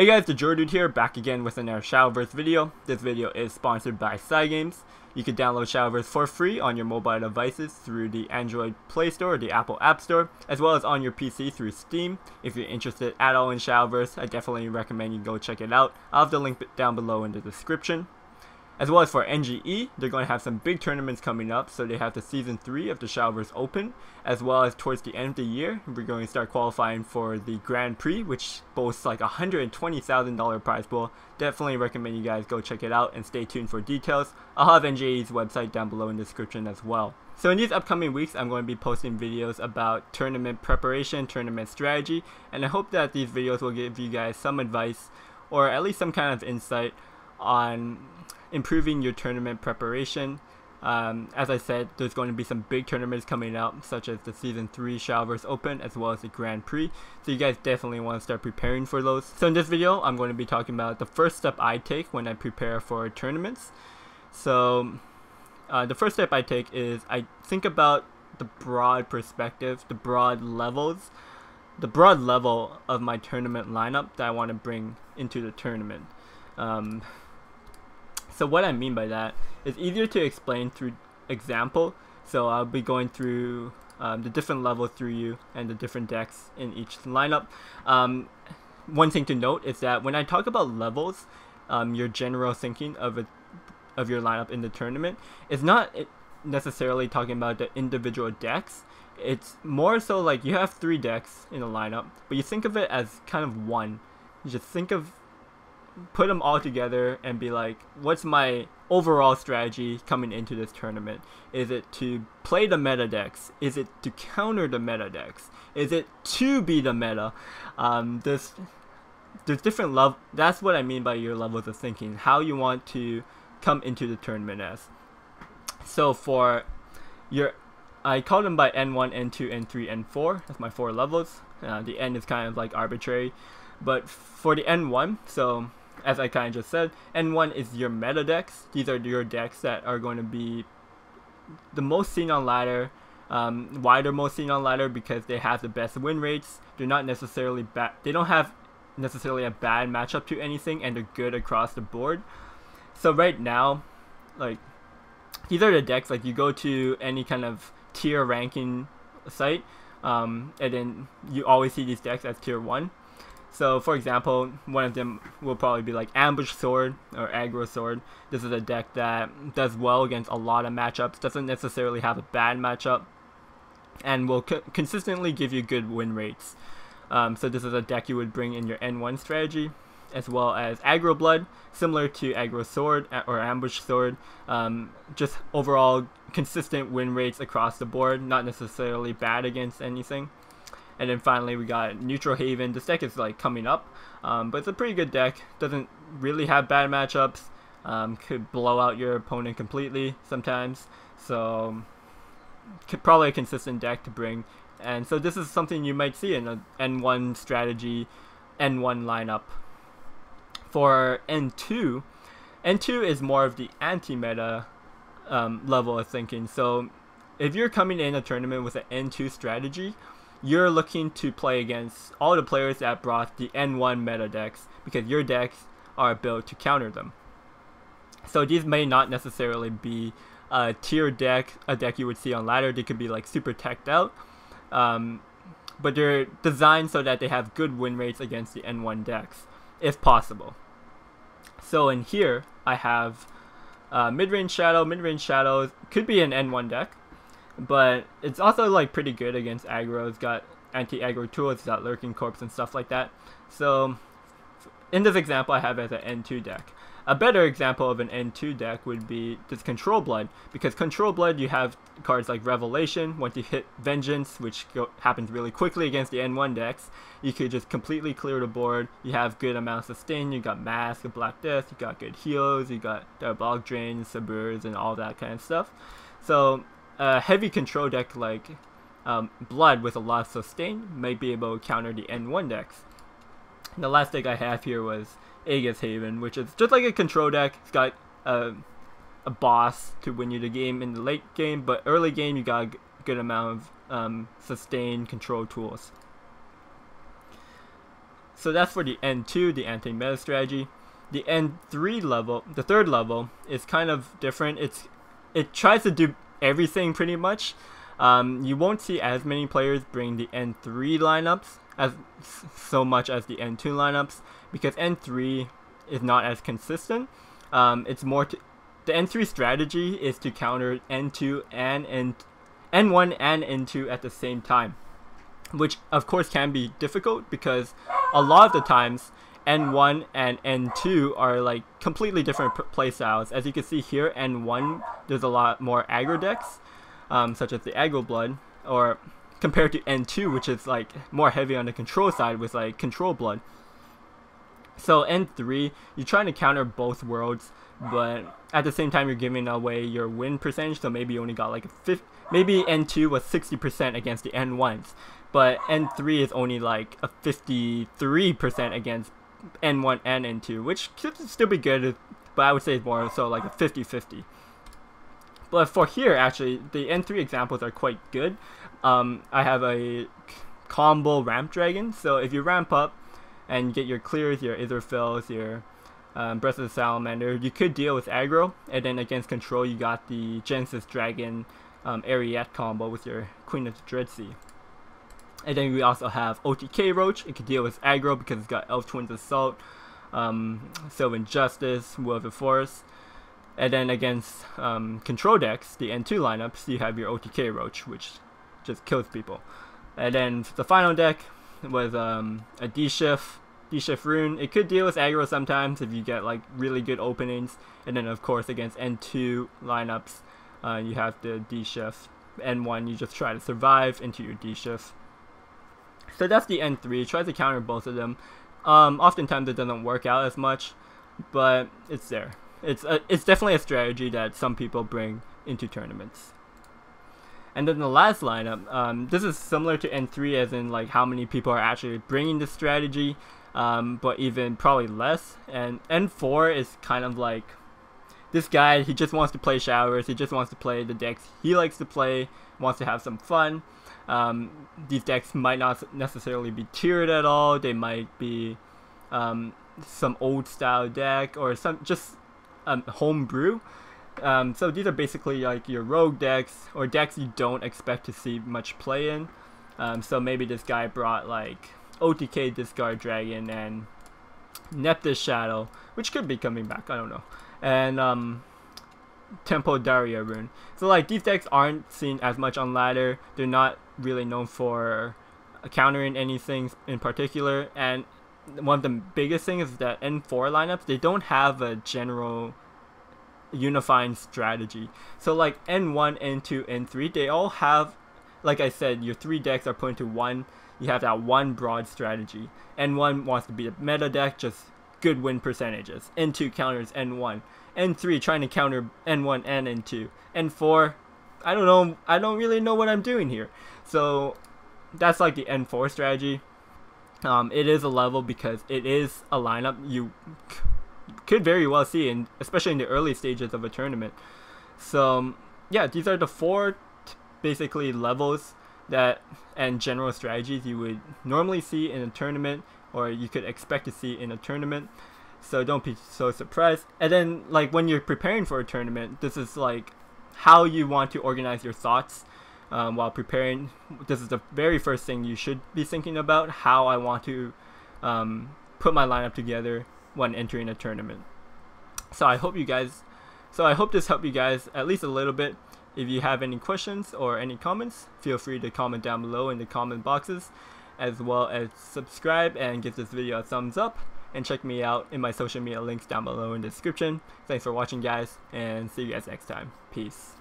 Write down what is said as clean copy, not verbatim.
Hey guys, TheJordude here, back again with another Shadowverse video. This video is sponsored by Cygames. You can download Shadowverse for free on your mobile devices through the Android Play Store or the Apple App Store, as well as on your PC through Steam. If you're interested at all in Shadowverse, I definitely recommend you go check it out. I'll have the link down below in the description. As well as for NGE, they're going to have some big tournaments coming up. So they have the Season 3 of the Shadowverse Open, as well as towards the end of the year, we're going to start qualifying for the Grand Prix, which boasts like a $120,000 prize pool. Definitely recommend you guys go check it out and stay tuned for details. I'll have NGE's website down below in the description as well. So in these upcoming weeks, I'm going to be posting videos about tournament preparation, tournament strategy, and I hope that these videos will give you guys some advice or at least some kind of insight on improving your tournament preparation. As I said, there's going to be some big tournaments coming out, such as the Season 3 Shadowverse Open, as well as the Grand Prix. So you guys definitely want to start preparing for those. So in this video, I'm going to be talking about the first step I take when I prepare for tournaments. So the first step I take is I think about the broad perspective, the broad levels, the broad level of my tournament lineup that I want to bring into the tournament. So what I mean by that is easier to explain through example. So I'll be going through the different levels through you and the different decks in each lineup. One thing to note is that when I talk about levels, your general thinking of your lineup in the tournament is not necessarily talking about the individual decks. It's more so like you have 3 decks in a lineup, but you think of it as kind of one. You just put them all together and be like, what's my overall strategy coming into this tournament? Is it to play the meta decks? Is it to counter the meta decks? Is it to be the meta? There's different levels. That's what I mean by your levels of thinking, how you want to come into the tournament as. So for I call them by N1, N2, N3, N4. That's my 4 levels. The N is kind of like arbitrary. But for the N1, so as I kind of just said, N1 is your meta decks. These are your decks that are going to be the most seen on ladder. Why they're most seen on ladder? Because they have the best win rates. They're not necessarily bad. They don't have necessarily a bad matchup to anything, and they're good across the board. So right now, like, these are the decks. Like, you go to any kind of tier ranking site, and then you always see these decks as tier 1. So for example, one of them will probably be like Ambush Sword or Aggro Sword. This is a deck that does well against a lot of matchups, doesn't necessarily have a bad matchup, and will consistently give you good win rates. So this is a deck you would bring in your N1 strategy, as well as Aggro Blood, similar to Aggro Sword or Ambush Sword. Just overall consistent win rates across the board, not necessarily bad against anything. And then finally we got Neutral Haven. This deck is like coming up, but it's a pretty good deck. Doesn't really have bad matchups. Could blow out your opponent completely sometimes. So probably a consistent deck to bring. And so this is something you might see in an N1 strategy, N1 lineup. For N2, N2 is more of the anti-meta level of thinking. So if you're coming in a tournament with an N2 strategy, you're looking to play against all the players that brought the N1 meta decks, because your decks are built to counter them. So these may not necessarily be a tier deck, a deck you would see on ladder. They could be like super teched out, but they're designed so that they have good win rates against the N1 decks, if possible. So in here, I have mid-range Shadow. Mid-range Shadow could be an N1 deck, but it's also like pretty good against aggro. It's got anti-aggro tools, it's got Lurking Corpse and stuff like that. So in this example, I have it as an N2 deck. A better example of an N2 deck would be this Control Blood, because Control Blood, you have cards like Revelation. Once you hit Vengeance, which happens really quickly against the N1 decks, you could just completely clear the board. You have good amounts of sustain, you got Mask of Black Death, you got good heals, you got Diabolic Drain, Sabers, and all that kind of stuff. So a heavy control deck like Blood with a lot of sustain may be able to counter the N1 decks. And the last deck I have here was Aegis Haven, which is just like a control deck. It's got a boss to win you the game in the late game, but early game you got a good amount of sustain control tools. So that's for the N2, the anti-meta strategy. The N3 level, the third level, is kind of different. It tries to do everything pretty much. You won't see as many players bring the N3 lineups as so much as the N2 lineups, because N3 is not as consistent. It's more the N3 strategy is to counter N2 and N1 and N2 at the same time, which of course can be difficult because a lot of the times N1 and N2 are like completely different playstyles. As you can see here, N1 there's a lot more aggro decks, such as the aggro blood, or compared to N2, which is like more heavy on the control side with like control blood. So N3, you're trying to counter both worlds, but at the same time you're giving away your win percentage. So maybe you only got like maybe N2 was 60% against the N1s, but N3 is only like a 53% against N1 and N2, which could still be good, but I would say it's more so like a 50-50. But for here, actually, the N3 examples are quite good. I have a combo ramp dragon, so if you ramp up and get your clears, your Aetherfills, your Breath of the Salamander, you could deal with aggro, and then against control you got the Genesis Dragon Ariete combo with your Queen of the Dreadsea. And then we also have OTK Roach. It can deal with aggro because it's got Elf Twins Assault, Sylvan Justice, Will of the Forest. And then against control decks, the N2 lineups, you have your OTK Roach, which just kills people. And then the final deck was a D-Shift Rune. It could deal with aggro sometimes if you get like really good openings. And then of course against N2 lineups, you have the D-Shift. N1, you just try to survive into your D-Shift. So that's the N3. Try to counter both of them. Oftentimes it doesn't work out as much, but it's there. It's definitely a strategy that some people bring into tournaments. And then the last lineup, this is similar to N3 as in like how many people are actually bringing this strategy, but even probably less. And N4 is kind of like this guy, he just wants to play Showers, he just wants to play the decks he likes to play, wants to have some fun. These decks might not necessarily be tiered at all, they might be some old style deck or some just homebrew. So these are basically like your rogue decks or decks you don't expect to see much play in. So maybe this guy brought like OTK Discard Dragon and Neptus Shadow, which could be coming back, I don't know, and Tempo Daria Rune. So like these decks aren't seen as much on ladder. They're not really known for countering anything in particular, and one of the biggest things is that N4 lineups, they don't have a general unifying strategy. So like N1, N2, N3, they all have, like I said, your three decks are put into one. You have that one broad strategy. N1 wants to be a meta deck, just good win percentages. N2 counters N1. N3 trying to counter N1 and N2. N4, I don't know, I don't really know what I'm doing here. So that's like the N4 strategy. It is a level because it is a lineup you could very well see, in, especially in the early stages of a tournament. So yeah, these are the four basically levels that and general strategies you would normally see in a tournament, or you could expect to see in a tournament. So don't be so surprised. And then like when you're preparing for a tournament, this is like how you want to organize your thoughts while preparing. This is the very first thing you should be thinking about, how I want to put my lineup together when entering a tournament. So I hope this helped you guys at least a little bit. If you have any questions or any comments, feel free to comment down below in the comment boxes, as well as subscribe and give this video a thumbs up, and check me out in my social media links down below in the description. Thanks for watching, guys, and see you guys next time. Peace.